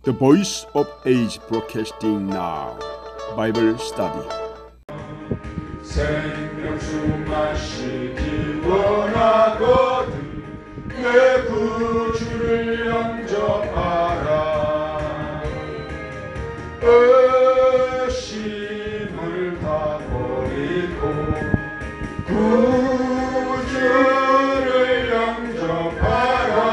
The Voice of Age Broadcasting Now Bible Study. 생명수 마시기 원하거든 내 구주를 영접하라. 의심을 다 버리고 구주를 영접하라.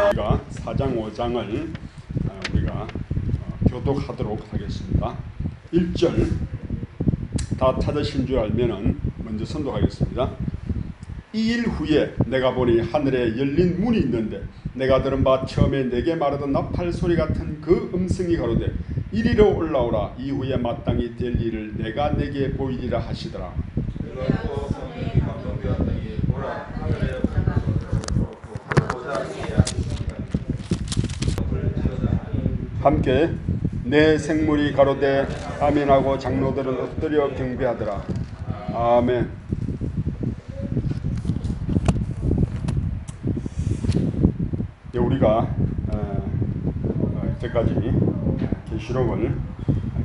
우리가 4장 5장을 우리가 교독하도록 하겠습니다. 1절 다 찾으신 줄 알면은 먼저 선독하겠습니다. 이 일 후에 내가 보니 하늘에 열린 문이 있는데 내가 들은 바 처음에 내게 말하던 나팔 소리 같은 그 음성이 가로되 이리로 올라오라. 이후에 마땅히 될 일을 내가 내게 보이리라 하시더라. 함께 내 생물이 가로되 아멘하고 장로들은 엎드려 경배하더라. 아멘. 우리가 이때까지 계시록을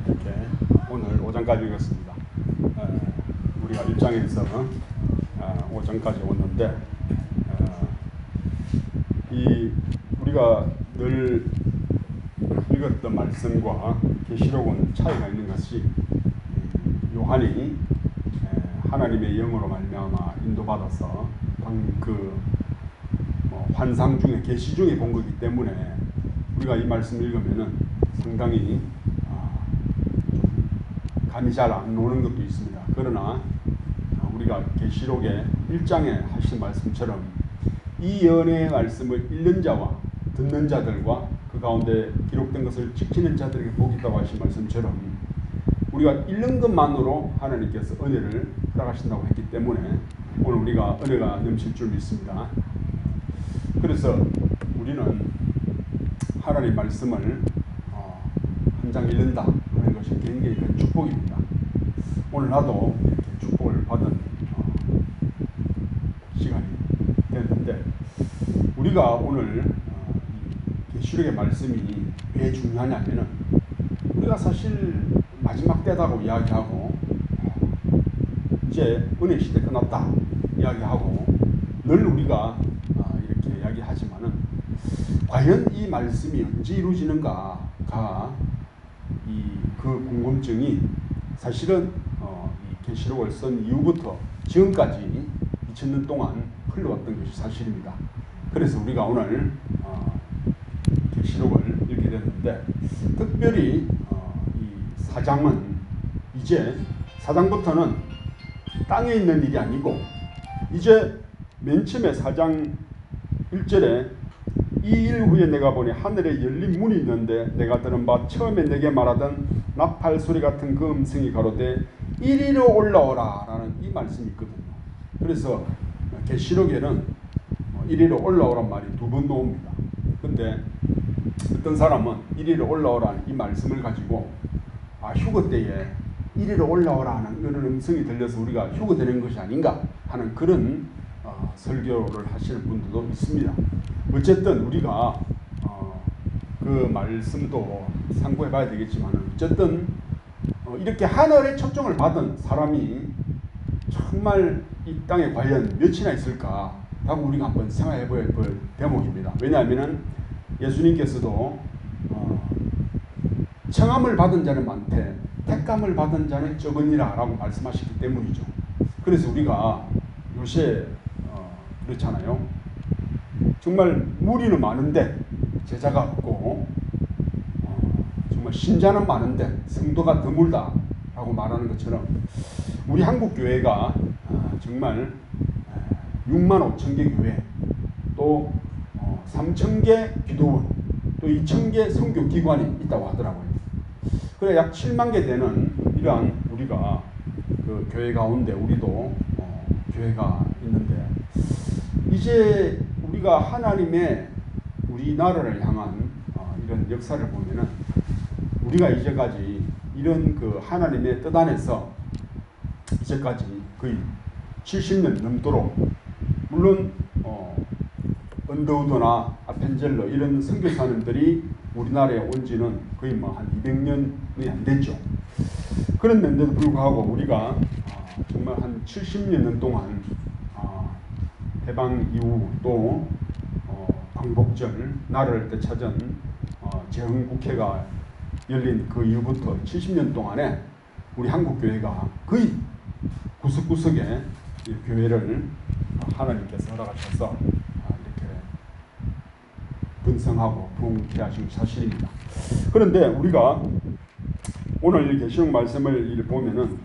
이렇게 오늘 5장까지 읽었습니다. 우리가 1장에서 5장까지 왔는데 우리가 늘 읽었던 말씀과 계시록은 차이가 있는 것이 요한이 하나님의 영으로 말미암아 인도받아서 환상 중에 계시 중에 본 거기 때문에 우리가 이 말씀을 읽으면은 상당히 좀 감이 잘 안 오는 것도 있습니다. 그러나 우리가 계시록의 1장에 하신 말씀처럼 이 연의 말씀을 읽는 자와 듣는 자들과 그 가운데 기록된 것을 지키는 자들에게 복이 있다고 하신 말씀처럼 우리가 읽는 것만으로 하나님께서 은혜를 허락하신다고 했기 때문에 오늘 우리가 은혜가 넘칠 줄 믿습니다. 그래서 우리는 하나님 말씀을 한 장 읽는다 하는 것이 굉장히 큰 축복입니다. 오늘 나도 이렇게 축복을 받은 시간이 됐는데 우리가 오늘 계시록의 말씀이 왜 중요하냐면은 우리가 사실 마지막 때다고 이야기하고 이제 은혜 시대 끝났다 이야기하고 늘 우리가 이렇게 이야기하지만은 과연 이 말씀이 언제 이루어지는가가 그 궁금증이 사실은 이 계시록을 쓴 이후부터 지금까지 2000년 동안 흘러왔던 것이 사실입니다. 그래서 우리가 오늘 계시록을 읽게 됐는데 특별히 이 4장은 이제 4장부터는 땅에 있는 일이 아니고 이제 맨 처음에 4장 1절에 이 일 후에 내가 보니 하늘에 열린 문이 있는데 내가 들은 바 처음에 내게 말하던 나팔 소리 같은 그 음성이 가로되 이리로 올라오라 라는 이 말씀이 있거든요. 그래서 계시록에는 이리로 올라오란 말이 2번 나옵니다. 근데 어떤 사람은 이리로 올라오라는 이 말씀을 가지고 휴거 때에 이리로 올라오라는 이런 음성이 들려서 우리가 휴거되는 것이 아닌가 하는 그런 설교를 하시는 분들도 있습니다. 어쨌든 우리가 그 말씀도 참고해 봐야 되겠지만 어쨌든 이렇게 하늘의 초청을 받은 사람이 정말 이 땅에 과연 몇이나 있을까 하고 우리가 한번 생각해 볼 대목입니다. 왜냐하면 예수님께서도 청함을 받은 자는 많되 택감을 받은 자는 적으니라 라고 말씀하셨기 때문이죠. 그래서 우리가 요새 그렇잖아요. 정말 무리는 많은데 제자가 없고 정말 신자는 많은데 성도가 드물다 라고 말하는 것처럼 우리 한국 교회가 정말 6만 5천 개 교회 또 3천 개 기도원 또 2천 개 선교기관이 있다고 하더라고요. 그래 약 7만 개 되는 이러한 우리가 그 교회 가운데 우리도 교회가 있는데 이제 우리가 하나님의 우리나라를 향한 이런 역사를 보면은 우리가 이제까지 이 이런 그 하나님의 뜻 안에서 이제까지 거의 70년 넘도록 물론 언더우드나 아펜젤러 이런 선교사님들이 우리나라에 온 지는 거의 뭐 한 200년이 안 됐죠. 그런데도 불구하고 우리가 정말 한 70년 동안 해방 이후 또 광복절 나라를 되찾은 제헌국회가 열린 그 이후부터 70년 동안에 우리 한국교회가 거의 구석구석에 이 교회를 하나님께서 허락하셔서 이렇게 번성하고 부흥케 하신 사실입니다. 그런데 우리가 오늘 계시록 말씀을 보면은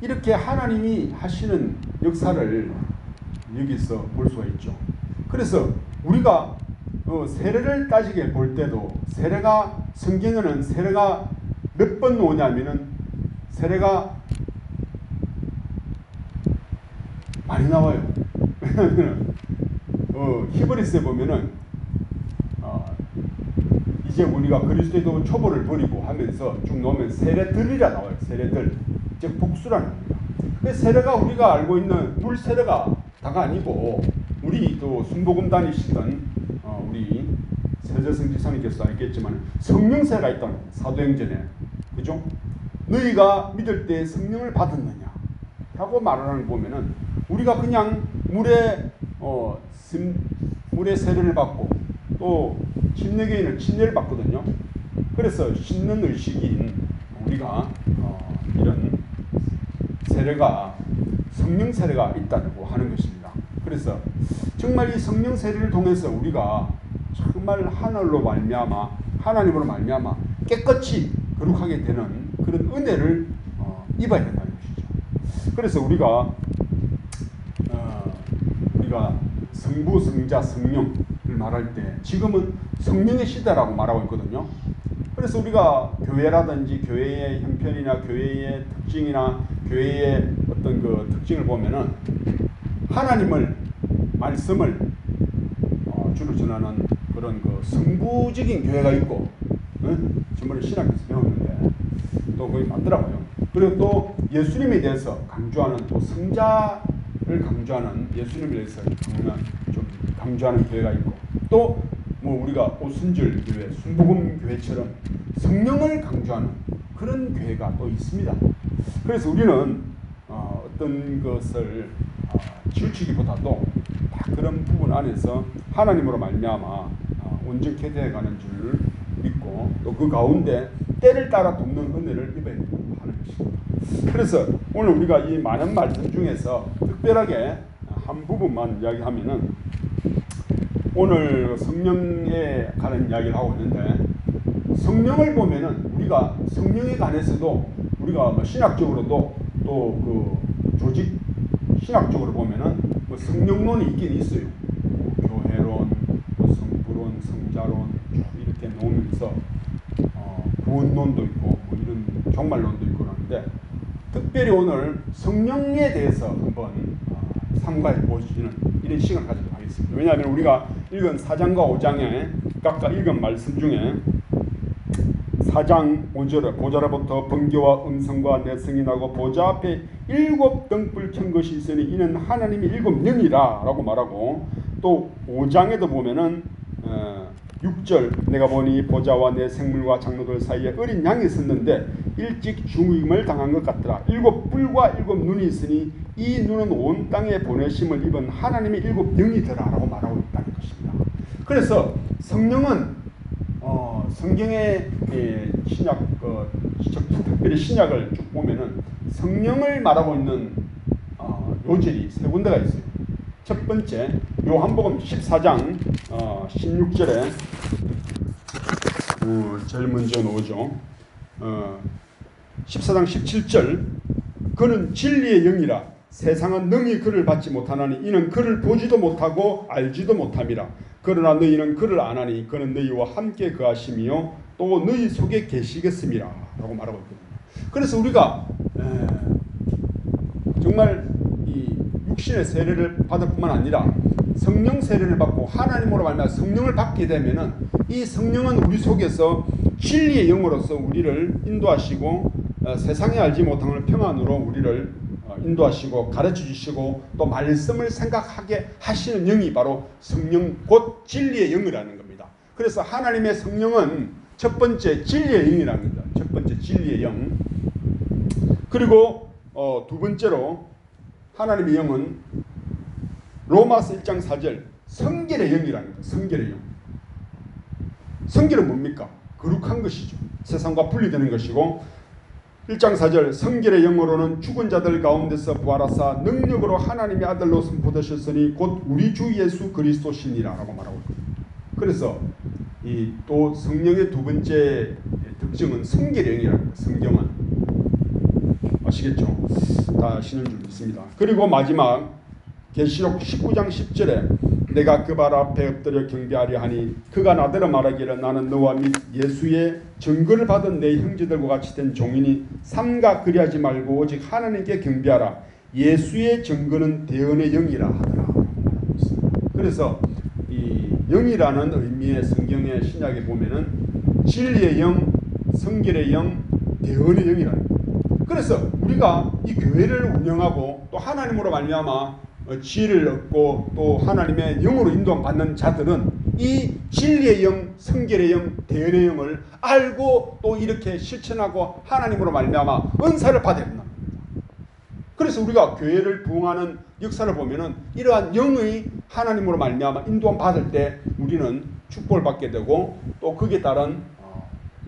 이렇게 하나님이 하시는 역사를 여기서 볼 수가 있죠. 그래서 우리가 세례를 따지게 볼 때도 세례가 성경에는 세례가 몇 번 오냐면은 세례가 많이 나와요. 왜냐하면 히브리서에 보면은 이제 우리가 그리스도의 초보를 버리고 하면서 쭉 놓으면 세례들이라 나와요. 세례들, 즉 복수라는 겁니다. 그 세례가 우리가 알고 있는 물 세례가 다가 아니고 우리 또 순복음 다니시던 우리 세재성 지사님께서 알겠지만 성령 세례가 있다는 겁니다. 사도행전에 그죠? 너희가 믿을 때 성령을 받았느냐 하고 말하는 걸 보면은 우리가 그냥 물에 세례를 받고 또 침례교인은 침례를 받거든요. 그래서 씻는 의식인 우리가 이런 세례가 성령 세례가 있다고 하는 것입니다. 그래서 정말 이 성령 세례를 통해서 우리가 정말 하늘로 말미암아 하나님으로 말미암아 깨끗이 거룩하게 되는 그런 은혜를 입어야 된다는 것이죠. 그래서 우리가 성부, 성자, 성령을 말할 때 지금은 성령의 시대라고 말하고 있거든요. 그래서 우리가 교회라든지 교회의 형편이나 교회의 특징이나 교회의 어떤 그 특징을 보면은 하나님을 말씀을 주로 전하는 그런 그 성부적인 교회가 있고, 저번에 신학에서 배웠는데 또 거기 맞더라고요. 그리고 또 예수님에 대해서 강조하는 또 성자를 강조하는 예수님에 대해서 좀 강조하는 교회가 있고, 또 뭐 우리가 오순절 교회, 순복음 교회처럼 성령을 강조하는 그런 교회가 또 있습니다. 그래서 우리는 어떤 것을 치우치기보다도 다 그런 부분 안에서 하나님으로 말미암아 온전케 되어가는 줄 믿고 또 그 가운데 때를 따라 돕는 은혜를 입어야 된다고 하는 것입니다. 그래서 오늘 우리가 이 많은 말씀 중에서 특별하게 한 부분만 이야기하면은 오늘 성령에 관한 이야기를 하고 있는데, 성령을 보면은 우리가 성령에 관해서도 우리가 뭐 신학적으로도 또 그 조직 신학적으로 보면은 뭐 성령론이 있긴 있어요. 교회론, 성부론, 성자론 이렇게 놓으면서 구원론도 있고 뭐 이런 종말론도 있고 그러는데, 특별히 오늘 성령에 대해서 한번 상고해 보시는 이런 시간을 가지도록 하겠습니다. 왜냐하면 우리가 읽은 4장과 5장에 각각 읽은 말씀 중에 4장 5절에 보좌로부터 번개와 음성과 내성이 나고 보좌 앞에 7 등불 켠 것이 있으니 이는 하나님의 7 영이라 라고 말하고, 또 5장에도 보면은 6절 내가 보니 보좌와 내 생물과 장로들 사이에 어린 양이 섰는데 일찍 죽임을 당한 것 같더라. 7 뿔과 7 눈이 있으니 이 눈은 온 땅에 보내심을 입은 하나님의 7 영이더라 라고 말하고 있다는 것입니다. 그래서 성령은 성경의 신약 특별히 신약을 쭉 보면은 성령을 말하고 있는 요절이 3군데가 있어요. 첫 번째 요한복음 14장 16절에 제일 먼저 나오죠. 14장 17절 그는 진리의 영이라 세상은 능히 그를 받지 못하나니 이는 그를 보지도 못하고 알지도 못함이라. 그러나 너희는 그를 아나니 그는 너희와 함께 거하심이요 또 너희 속에 계시겠음이라 라고 말하고 있거든요. 그래서 우리가 정말 이 육신의 세례를 받을 뿐만 아니라 성령 세례를 받고 하나님으로 말미암아 성령을 받게 되면은 이 성령은 우리 속에서 진리의 영으로서 우리를 인도하시고 세상에 알지 못하는 평안으로 우리를 인도하시고 가르쳐 주시고 또 말씀을 생각하게 하시는 영이 바로 성령 곧 진리의 영이라는 겁니다. 그래서 하나님의 성령은 첫 번째 진리의 영이라는 겁니다. 첫 번째 진리의 영. 그리고 두 번째로 하나님의 영은 로마서 1장 4절 성결의 영이라는 겁니다. 성결의 영. 성결은 뭡니까? 거룩한 것이죠. 세상과 분리되는 것이고 1장 4절 성결의 영으로는 죽은 자들 가운데서 부활하사 능력으로 하나님의 아들로 선포되셨으니 곧 우리 주 예수 그리스도시니라 라고 말하고 있습니다. 그래서 이 또 성령의 두 번째 특징은 성결의 영이라는 겁니다. 성경은 아시겠죠? 다 아시는 줄 믿습니다. 그리고 마지막 계시록 19장 10절에 내가 그 발 앞에 엎드려 경배하려 하니 그가 나더러 말하기를 나는 너와 및 예수의 증거를 받은 내 형제들과 같이 된 종이니 삼가 그리하지 말고 오직 하나님께 경배하라. 예수의 증거는 대언의 영이라 하더라. 그래서 이 영이라는 의미의 성경의 신약에 보면은 진리의 영, 성결의 영, 대언의 영이라는 거예요. 그래서 우리가 이 교회를 운영하고 또 하나님으로 말미암아 지혜를 얻고 또 하나님의 영으로 인도받는 자들은 이 진리의 영, 성결의 영, 대언의 영을 알고 또 이렇게 실천하고 하나님으로 말미암아 은사를 받아야 된다. 그래서 우리가 교회를 부흥하는 역사를 보면은 이러한 영의 하나님으로 말미암아 인도함 받을 때 우리는 축복을 받게 되고 또 거기에 따른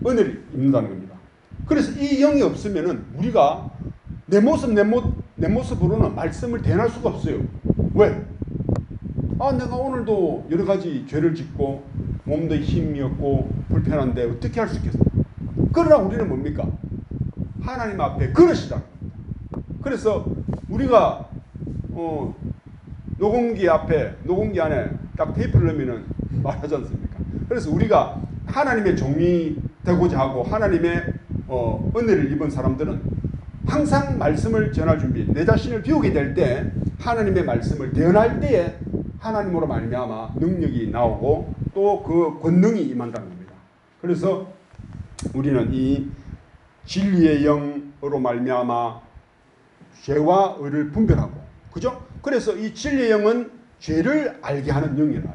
은혜를 입는다는 겁니다. 그래서 이 영이 없으면은 우리가 내 모습으로는 말씀을 대할 수가 없어요. 왜? 내가 오늘도 여러 가지 죄를 짓고 몸도 힘이 없고 불편한데 어떻게 할 수 있겠어? 그러나 우리는 뭡니까? 하나님 앞에 그릇이다. 그래서 우리가 녹음기 안에 딱 테이프를 넣으면은 말하지 않습니까? 그래서 우리가 하나님의 종이 되고자 하고 하나님의 은혜를 입은 사람들은 항상 말씀을 전할 준비, 내 자신을 비우게 될 때 하나님의 말씀을 대언할 때에 하나님으로 말미암아 능력이 나오고 또 그 권능이 임한다는 겁니다. 그래서 우리는 이 진리의 영으로 말미암아 죄와 의를 분별하고, 그죠? 그래서 이 진리의 영은 죄를 알게 하는 영이라.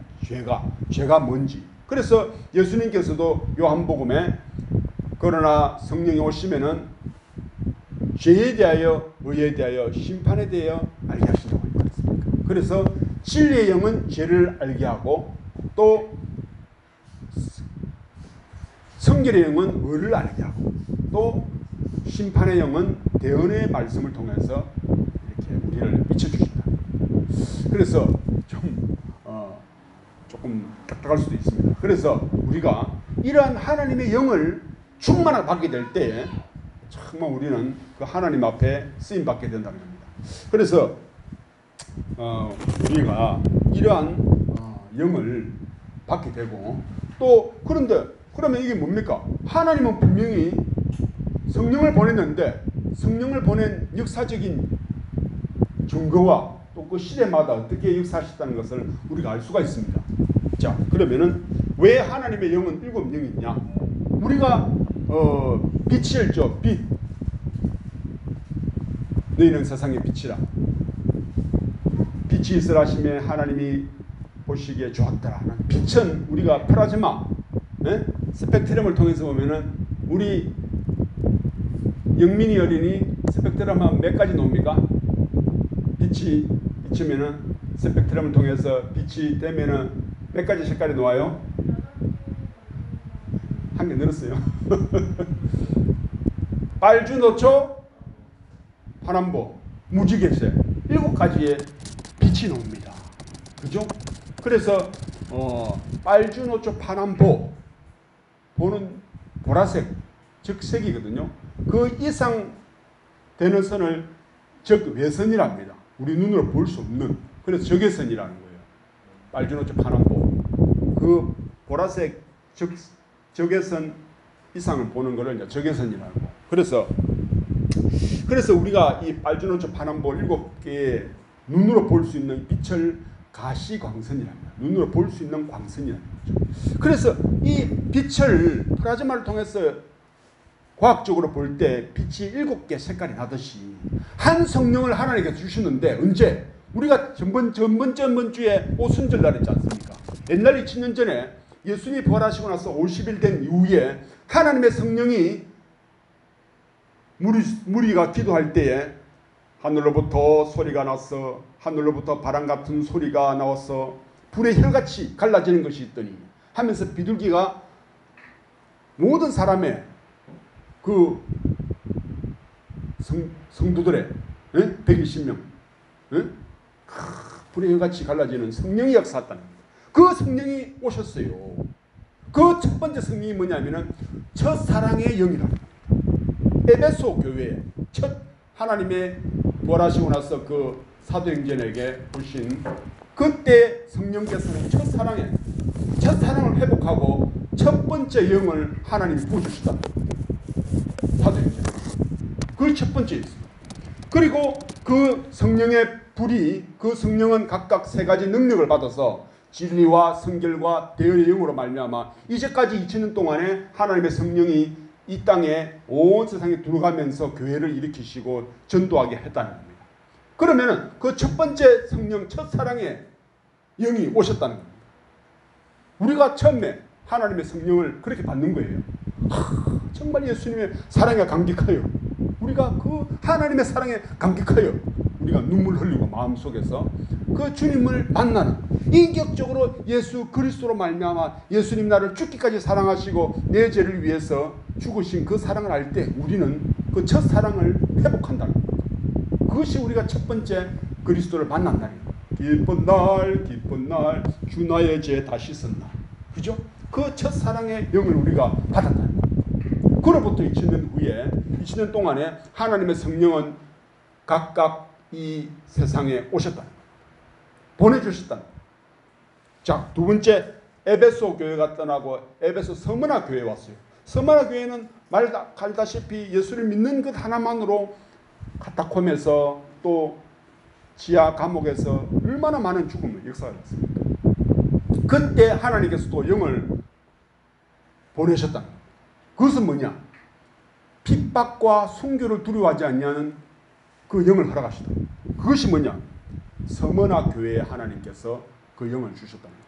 죄가 뭔지. 그래서 예수님께서도 요한복음에 그러나 성령이 오시면은 죄에 대하여, 의에 대하여, 심판에 대하여 알게 하신다고 했습니다. 그래서 진리의 영은 죄를 알게 하고 또 성결의 영은 의를 알게 하고 또 심판의 영은 대언의 말씀을 통해서 이렇게 우리를 비춰주신다. 그래서 조금 딱딱할 수도 있습니다. 그래서 우리가 이러한 하나님의 영을 충만하게 받게 될 때 정말 우리는 그 하나님 앞에 쓰임 받게 된다는 겁니다. 그래서 우리가 이러한 영을 받게 되고 또 그런데 그러면 이게 뭡니까? 하나님은 분명히 성령을 보냈는데 성령을 보낸 역사적인 증거와 또 그 시대마다 어떻게 역사하셨다는 것을 우리가 알 수가 있습니다. 자, 그러면은 왜 하나님의 영은 7영이 있냐? 우리가 빛이었죠. 빛. 너희는 세상의 빛이라. 빛이 있으라 하시매 하나님이 보시기에 좋았더라. 빛은 우리가 플라즈마, 스펙트럼을 통해서 보면은 우리 영민이 어린이 스펙트럼 한 몇 가지 나옵니까? 빛이 비추면은 스펙트럼을 통해서 빛이 되면은 몇 가지 색깔이 나와요? 한 개 늘었어요. 빨주노초, 파남보, 무지개색 7가지의 빛이 나옵니다. 그죠? 그래서 빨주노초, 파남보 보는 보라색, 즉 색이거든요. 그 이상 되는 선을 즉 외선이라 합니다. 우리 눈으로 볼 수 없는. 그래서 적외선이라는 거예요. 빨주노초, 파남보. 그 보라색, 즉 적외선 이상을 보는 것을 이제 적외선이라고. 그래서 우리가 이 빨주노초, 파남보 7개의 눈으로 볼 수 있는 빛을 가시광선이랍니다. 눈으로 볼 수 있는 광선이라는 거죠. 그래서 이 빛을 플라즈마를 통해서 과학적으로 볼 때 빛이 7개 색깔이 나듯이 한 성령을 하나님께서 주시는데, 언제? 우리가 전번주에 오순절날 했지 않습니까? 옛날 2000년 전에 예수님이 부활하시고 나서 50일 된 이후에 하나님의 성령이 무리가 기도할 때에 하늘로부터 소리가 나서, 하늘로부터 바람 같은 소리가 나와서 불의 혈같이 갈라지는 것이 있더니 하면서 비둘기가 모든 사람의 그 성도들의 120명 불의 혈같이 갈라지는 성령이 역사했다는 겁니다. 그 성령이 오셨어요. 그 첫 번째 성령이 뭐냐면은 첫사랑의 영이라. 에베소 교회에 첫 하나님의 부활하시고 나서 그 사도행전에게 오신 그때 성령께서는 첫사랑을 회복하고 첫 번째 영을 하나님이 부어주셨다. 사도행전. 그게 첫 번째였습니다. 그리고 그 성령의 불이, 그 성령은 각각 3가지 능력을 받아서 진리와 성결과 대언의 영으로 말미암아 이제까지 2000년 동안에 하나님의 성령이 이 땅에 온 세상에 들어가면서 교회를 일으키시고 전도하게 했다는 겁니다. 그러면은 그 첫 번째 성령, 첫사랑의 영이 오셨다는 겁니다. 우리가 처음에 하나님의 성령을 그렇게 받는 거예요. 정말 예수님의 사랑에 감격하여, 우리가 그 하나님의 사랑에 감격하여 우리가 눈물 흘리고 마음속에서 그 주님을 만나는, 인격적으로 예수 그리스도로 말미암아 예수님 나를 죽기까지 사랑하시고 내 죄를 위해서 죽으신 그 사랑을 알 때 우리는 그 첫사랑을 회복한다는 겁니다. 그것이 우리가 첫 번째 그리스도를 만난 날이에요. 기쁜 날 주 나의 죄 다 씻은 날, 그죠? 그 첫사랑의 영을 우리가 받았다는 겁니다. 그로부터 2000년 후에 2000년 동안에 하나님의 성령은 각각 이 세상에 오셨다는 겁니다. 보내주셨다는 겁니다. 자, 두 번째, 에베소 교회가 떠나고 에베소 서머나 교회에 왔어요. 서머나 교회는 말다시피 예수를 믿는 것 하나만으로 카타콤에서 또 지하 감옥에서 얼마나 많은 죽음을 역사했습니까? 그때 하나님께서 또 영을 보내셨다는 겁니다. 그것은 뭐냐? 핍박과 순교를 두려워하지 않냐는 그 영을 허락하시다. 그것이 뭐냐? 서머나 교회에 하나님께서 그 영을 주셨다는 겁니다.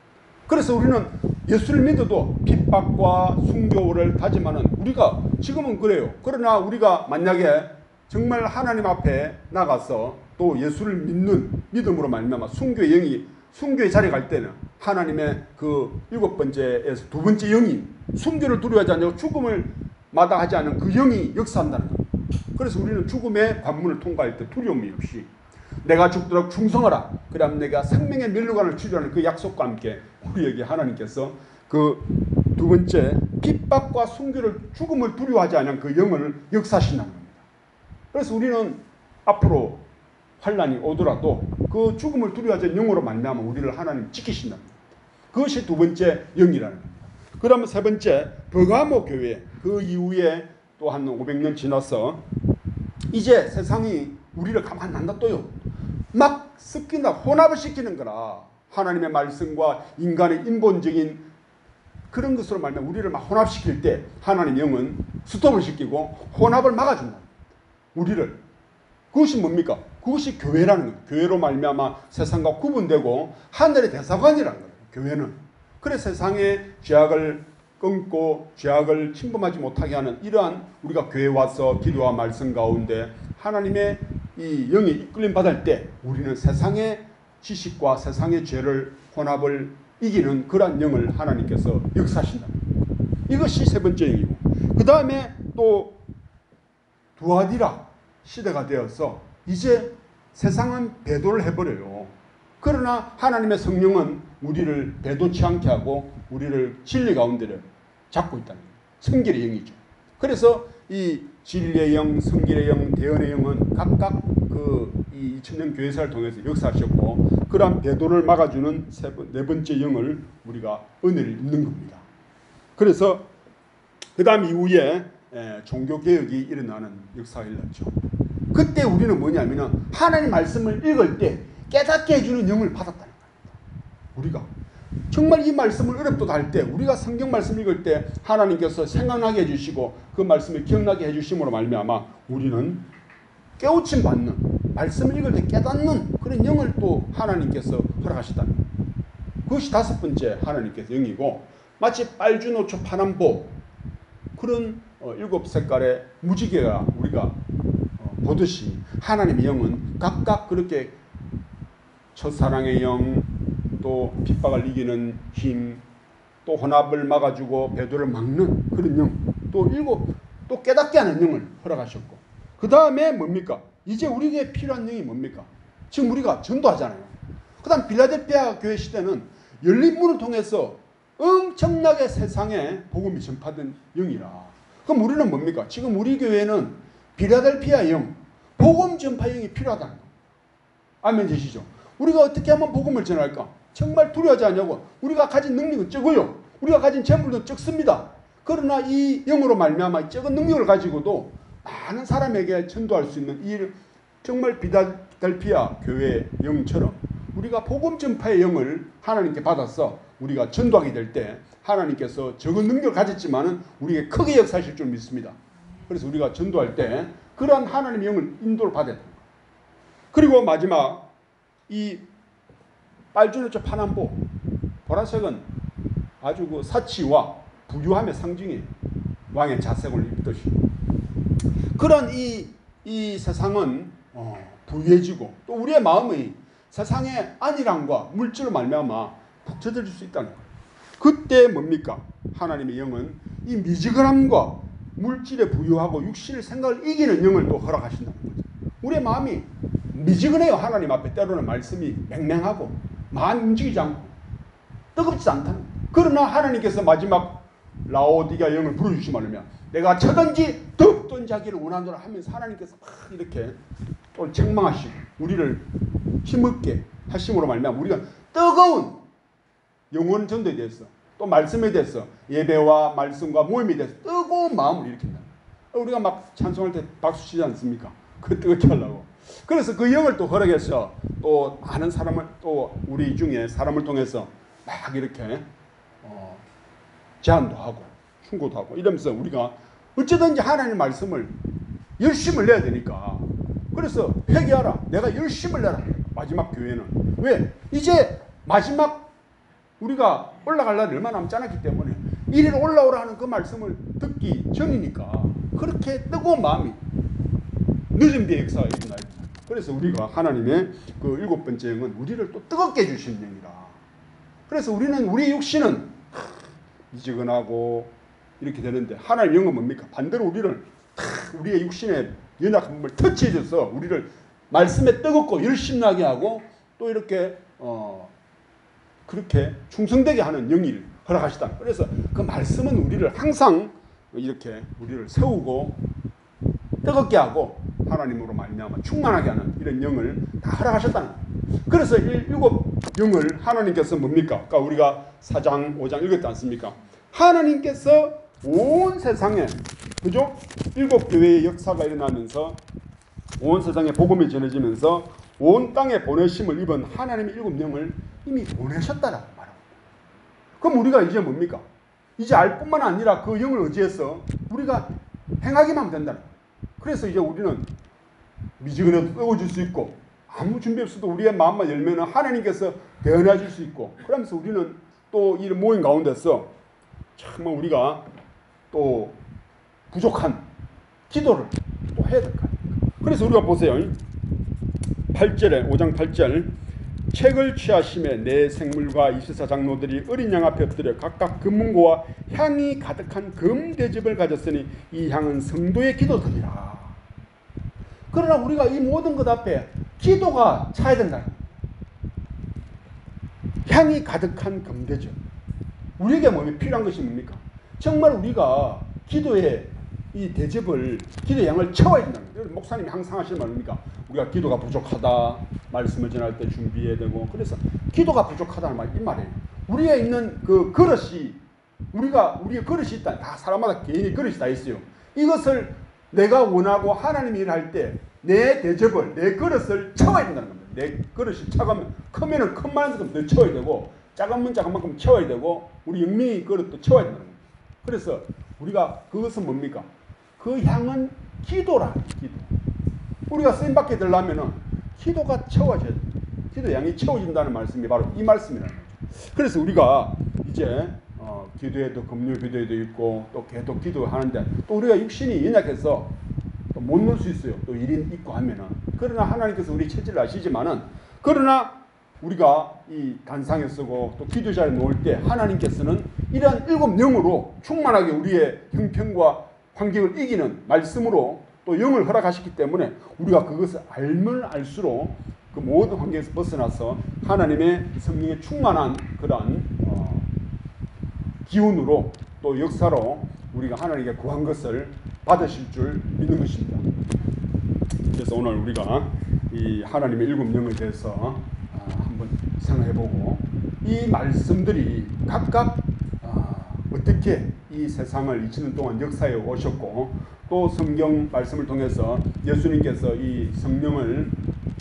그래서 우리는 예수를 믿어도 핍박과 순교를 다짐하는, 우리가 지금은 그래요. 그러나 우리가 만약에 정말 하나님 앞에 나가서 또 예수를 믿는 믿음으로 말미암아 순교의 영이, 순교의 자리에 갈 때는 하나님의 그 7번째에서 2번째 영이, 순교를 두려워하지 않고 죽음을 마다하지 않은 그 영이 역사한다는 겁니다. 그래서 우리는 죽음의 관문을 통과할 때 두려움이 없이 내가 죽도록 충성하라, 그러면 내가 생명의 멸류관을 치료하는 그 약속과 함께 우리에게 하나님께서 그 2번째 핍박과 순교를, 죽음을 두려워하지 않은 그 영을 역사하신다는 겁니다. 그래서 우리는 앞으로 환난이 오더라도 그 죽음을 두려워하지 않는 영으로 만나면 우리를 하나님 지키신다는 겁니다. 그것이 2번째 영이라는 겁니다. 그러면 3번째, 버가모 교회, 그 이후에 또 한 500년 지나서 이제 세상이 우리를 가만 안 놔둬요. 막 섞인다, 혼합을 시키는 거라. 하나님의 말씀과 인간의 인본적인 그런 것으로 말하면 우리를 막 혼합시킬 때 하나님 영은 스톱을 시키고 혼합을 막아준다. 우리를. 그것이 뭡니까? 그것이 교회라는 거예요. 교회로 말미암아 세상과 구분되고 하늘의 대사관이라는 거예요. 교회는. 그래서 세상의 죄악을 끊고 죄악을 침범하지 못하게 하는 이러한, 우리가 교회에 와서 기도와 말씀 가운데 하나님의 이 영이 이끌림 받을 때 우리는 세상의 지식과 세상의 죄를, 혼합을 이기는 그러한 영을 하나님께서 역사하신다. 이것이 3번째 영이고, 그 다음에 또 두아디라 시대가 되어서 이제 세상은 배도를 해버려요. 그러나 하나님의 성령은 우리를 배도치 않게 하고 우리를 진리 가운데를 잡고 있다는 거예요. 성결의 영이죠. 그래서 이 진리의 영, 성결의 영, 대언의 영은 각각 이 2000년 교회사를 통해서 역사하셨고, 그러한 배도를 막아주는 4번째 영을 우리가 은혜를 입는 겁니다. 그래서 그 다음 이후에 종교개혁이 일어나는 역사가 일어났죠. 그때 우리는 뭐냐면 하나님 말씀을 읽을 때 깨닫게 해주는 영을 받았다는 겁니다. 우리가 정말 이 말씀을 어렵도도 할 때 우리가 성경 말씀 읽을 때 하나님께서 생각나게 해주시고 그 말씀을 기억나게 해주심으로 말미암아 우리는 깨우침 받는, 말씀을 읽을 때 깨닫는 그런 영을 또 하나님께서 허락하셨다는 거예요. 그것이 다섯 번째 하나님께서 영이고, 마치 빨주노초 파남보 그런 일곱 색깔의 무지개가 우리가 보듯이 하나님의 영은 각각 그렇게 첫사랑의 영, 또 핍박을 이기는 힘, 또 혼합을 막아주고 배도를 막는 그런 영, 또 또 깨닫게 하는 영을 허락하셨고, 그 다음에 뭡니까? 이제 우리에게 필요한 영이 뭡니까? 지금 우리가 전도하잖아요. 그 다음 빌라델피아 교회 시대는 열린 문을 통해서 엄청나게 세상에 복음이 전파된 영이라. 그럼 우리는 뭡니까? 지금 우리 교회는 빌라델피아 영, 복음 전파 영이 필요하다는 거. 아멘 되시죠? 우리가 어떻게 하면 복음을 전할까? 정말 두려워하지 않냐고. 우리가 가진 능력은 적어요. 우리가 가진 재물도 적습니다. 그러나 이 영으로 말미암아 적은 능력을 가지고도 많은 사람에게 전도할 수 있는 이 정말 빌라델피아 교회 영처럼 우리가 복음 전파의 영을 하나님께 받아서 우리가 전도하게 될 때 하나님께서 적은 능력을 가졌지만은 우리에게 크게 역사하실 줄 믿습니다. 그래서 우리가 전도할 때 그러한 하나님의 영을 인도를 받아야 됩니다. 그리고 마지막 이 빨주노초 파남보, 보라색은 아주 그 사치와 부유함의 상징이 왕의 자색을 입듯이 그런 이 세상은 부유해지고 또 우리의 마음이 세상의 안일함과 물질로 말미암아 푹 젖어질 수 있다는 거예요. 그때 뭡니까? 하나님의 영은 이 미지근함과 물질에 부유하고 육신의 생각을 이기는 영을 또 허락하신다는 거죠. 우리의 마음이 미지근해요. 하나님 앞에 때로는 말씀이 맹맹하고 마음이 움직이지 않고 뜨겁지 않다는 거예요. 그러나 하나님께서 마지막 라오디가 영을 부르주시면 내가 저든지 덥든지 하기를 원하노라 하면서 하나님께서 막 이렇게 또 책망하시고 우리를 힘없게 하심으로 말미암아 우리가 뜨거운 영혼 전도에 대해서 또 말씀에 대해서 예배와 말씀과 모임에 대해서 뜨거운 마음을 일으킨다. 우리가 막 찬송할 때 박수 치지 않습니까? 그 뜨겁게 하려고. 그래서 그 영을 또 허락해서 또 많은 사람을 또 우리 중에 사람을 통해서 막 이렇게 제안도 하고 충고도 하고 이러면서 우리가 어찌든지 하나님의 말씀을 열심을 내야 되니까 그래서 회개하라. 내가 열심을 내라. 마지막 교회는. 왜? 이제 마지막 우리가 올라갈 날이 얼마 남지 않았기 때문에 이리로 올라오라 하는 그 말씀을 듣기 전이니까 그렇게 뜨거운 마음이 늦은 비의 역사가 일어나야 됩니다. 그래서 우리가 하나님의 그 일곱 번째 영은 우리를 또 뜨겁게 해주시는 영이라. 그래서 우리는 우리 육신은 미지근하고 이렇게 되는데 하나님의 영은 뭡니까? 반대로 우리를 우리의 육신의 연약한 부분을 터치해줘서 우리를 말씀에 뜨겁고 열심나게 하고 또 이렇게 그렇게 충성되게 하는 영을 허락하시다. 그래서 그 말씀은 우리를 항상 이렇게 우리를 세우고 뜨겁게 하고 하나님으로 말미암아 충만하게 하는 이런 영을 다 허락하셨다는 거예요. 그래서 일곱 영을 하나님께서 뭡니까? 아까 우리가 4장 5장 읽었지 않습니까? 하나님께서 온 세상에 그죠? 일곱 교회의 역사가 일어나면서 온 세상에 복음이 전해지면서 온 땅에 보내심을 입은 하나님의 일곱 영을 이미 보내셨다라고 말합니다. 그럼 우리가 이제 뭡니까? 이제 알 뿐만 아니라 그 영을 의지해서 우리가 행하기만 하면 된다. 그래서 이제 우리는 미지근해도 뜨거워질 수 있고 아무 준비 없어도 우리의 마음만 열면 하나님께서 대언해 줄 수 있고 그러면서 우리는 또 이 모임 가운데서 정말 우리가 또 부족한 기도를 또 해야 될 거 아닙니까? 그래서 우리가 보세요. 8절에 5장 8절 책을 취하심에 내 생물과 24 장로들이 어린 양 앞에 엎드려 각각 금문고와 향이 가득한 금대접을 가졌으니 이 향은 성도의 기도들이라. 그러나 우리가 이 모든 것 앞에 기도가 차야 된다. 향이 가득한 금대접. 우리에게 필요한 것이 뭡니까? 정말 우리가 기도의 이 대접을, 기도의 양을 채워야 된다는 거예요. 목사님이 항상 하시는 말입니까? 우리가 기도가 부족하다. 말씀을 전할 때 준비해야 되고. 그래서 기도가 부족하다는 말, 이 말이에요. 우리에 있는 그 그릇이, 우리의 그릇이 있다. 다 사람마다 개인의 그릇이 다 있어요. 이것을 내가 원하고 하나님이 일할 때 내 대접을, 내 그릇을 채워야 된다는 겁니다. 내 그릇이 차가면, 크면은 큰 만큼 더 채워야 되고, 작은 만큼 채워야 되고 우리 영민이 그릇도 채워야 된다는 겁니다. 그래서 우리가 그것은 뭡니까? 그 향은 기도라. 기도. 우리가 쓰임받게 되려면은 기도가 채워져야 돼. 기도 양이 채워진다는 말씀이 바로 이 말씀이라는 거죠. 그래서 우리가 이제 기도에도 금요 기도에도 있고 또 계속 기도하는데 또 우리가 육신이 연약해서 또 못 넣을 수 있어요. 또 일이 있고 하면은. 그러나 하나님께서 우리 체질을 아시지만은 그러나 우리가 이 단상에 쓰고 또 기도 자리에 놓을 때 하나님께서는 이러한 7영으로 충만하게 우리의 형편과 환경을 이기는 말씀으로 또 영을 허락하셨기 때문에 우리가 그것을 알면 알수록 그 모든 환경에서 벗어나서 하나님의 성령의 충만한 그러한 기운으로 또 역사로 우리가 하나님께 구한 것을 받으실 줄 믿는 것입니다. 그래서 오늘 우리가 이 하나님의 7영에 대해서 한번 생각해보고 이 말씀들이 각각 어떻게 이 세상을 2000년 동안 역사해 오셨고 또 성경 말씀을 통해서 예수님께서 이 성령을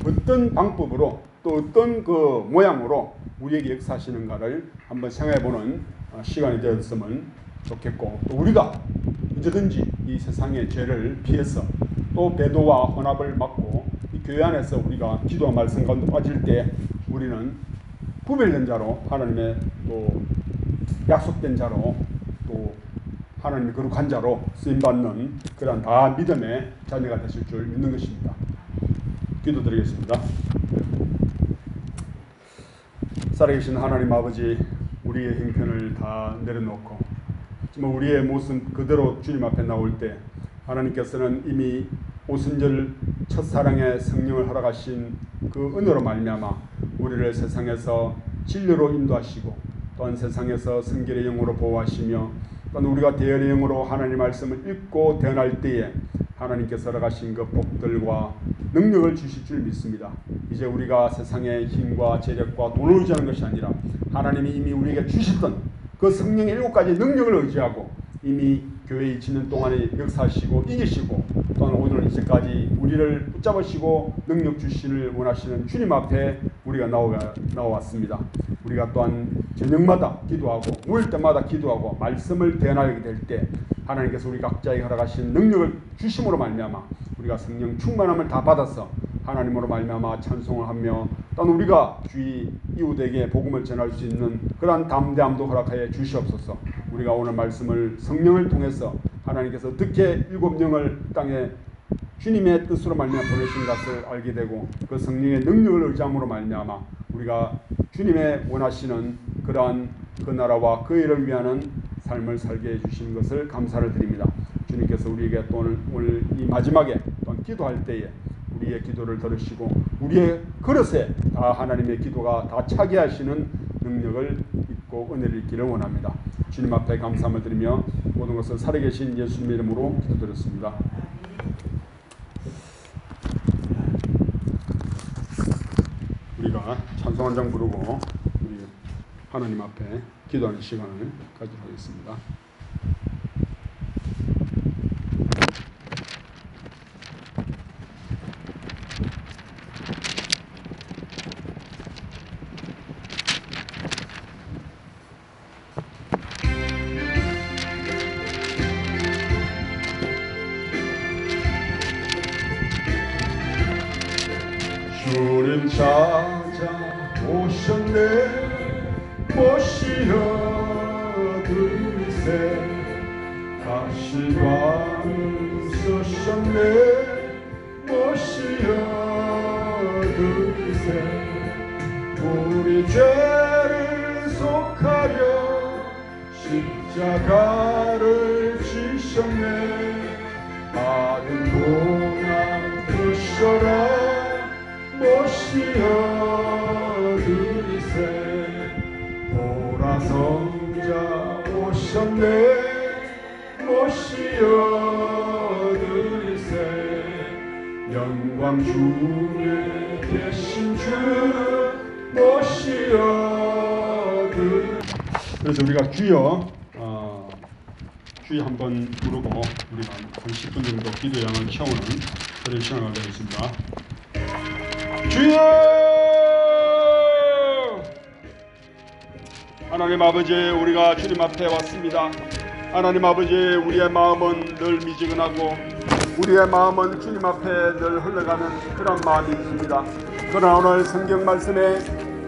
어떤 방법으로 또 어떤 그 모양으로 우리에게 역사하시는가를 한번 생각해보는 시간이 되었으면 좋겠고 또 우리가 언제든지 이 세상의 죄를 피해서 또 배도와 혼합을 막고 이 교회 안에서 우리가 기도와 말씀 가운데 빠질 때 우리는 구별된 자로 하나님의 또 약속된 자로 또 하나님의 거룩한 자로 쓰임받는 그러한 다 믿음의 자녀가 되실 줄 믿는 것입니다. 기도드리겠습니다. 살아계신 하나님 아버지, 우리의 형편을 다 내려놓고 정말 우리의 모습 그대로 주님 앞에 나올 때 하나님께서는 이미 오순절 첫사랑의 성령을 허락하신 그 은혜로 말미암아 우리를 세상에서 진리로 인도하시고 또한 세상에서 성결의 영으로 보호하시며 또한 우리가 대언의 영으로 하나님의 말씀을 읽고 대언할 때에 하나님께서 허락하신 그 복들과 능력을 주실 줄 믿습니다. 이제 우리가 세상의 힘과 재력과 돈을 의지하는 것이 아니라 하나님이 이미 우리에게 주셨던 그 성령의 7가지 능력을 의지하고 이미 교회 2000년 동안에 역사하시고 이기시고 또한 오늘 이제까지 우리를 붙잡으시고 능력 주시를 원하시는 주님 앞에 우리가 나와왔습니다. 우리가 또한 저녁마다 기도하고 모일 때마다 기도하고 말씀을 대언하게 될 때 하나님께서 우리 각자에게 허락하신 능력을 주심으로 말미암아 우리가 성령 충만함을 다 받아서 하나님으로 말미암아 찬송을 하며 또한 우리가 주위 이웃에게 복음을 전할 수 있는 그러한 담대함도 허락하여 주시옵소서. 우리가 오늘 말씀을 성령을 통해서 하나님께서 어떻게 7영을 땅에 주님의 뜻으로 말미암아 보내신 것을 알게 되고 그 성령의 능력을 의지함으로 말미암아 우리가 주님의 원하시는 그러한 그 나라와 그 일을 위하는 삶을 살게 해주시는 것을 감사를 드립니다. 주님께서 우리에게 또 오늘 이 마지막에 또한 기도할 때에 우리의 기도를 들으시고 우리의 그릇에 다 하나님의 기도가 다 차게 하시는 능력을 입고 은혜를 입기를 원합니다. 주님 앞에 감사함을 드리며 모든 것을 살아계신 예수님 이름으로 기도드렸습니다. 우리가 찬송 한 장 부르고 우리 하나님 앞에 기도하는 시간을 가지도록 하겠습니다. 주님 찾아오셨네 모시어 드리세 다시 밤을 쓰셨네 모시어 드리세 우리 죄를 속하려 십자가를 지셨네 받은 고난 드셔라 모시어 드리세 보라성자 오셨네 모시어 드리세 영광 중에 계신 주 모시어 드리세. 그래서 우리가 주여 한번 부르고 우리가 한 10분 정도 기도 양을 채우는 그런 시간을 가지겠습니다. 주여! 하나님 아버지, 우리가 주님 앞에 왔습니다. 하나님 아버지, 우리의 마음은 늘 미지근하고 우리의 마음은 주님 앞에 늘 흘러가는 그런 마음이 있습니다. 그러나 오늘 성경 말씀에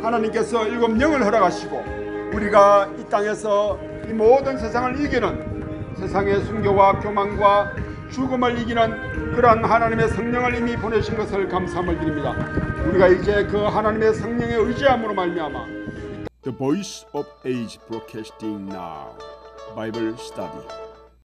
하나님께서 7영을 허락하시고 우리가 이 땅에서 이 모든 세상을 이기는, 세상의 순교와 교만과 죽음을 이기는 그러한 하나님의 성령을 이미 보내신 것을 감사함을 드립니다. 우리가 이제 그 하나님의 성령의 의지함으로 말미암아 The Voice of Age Broadcasting Now Bible Study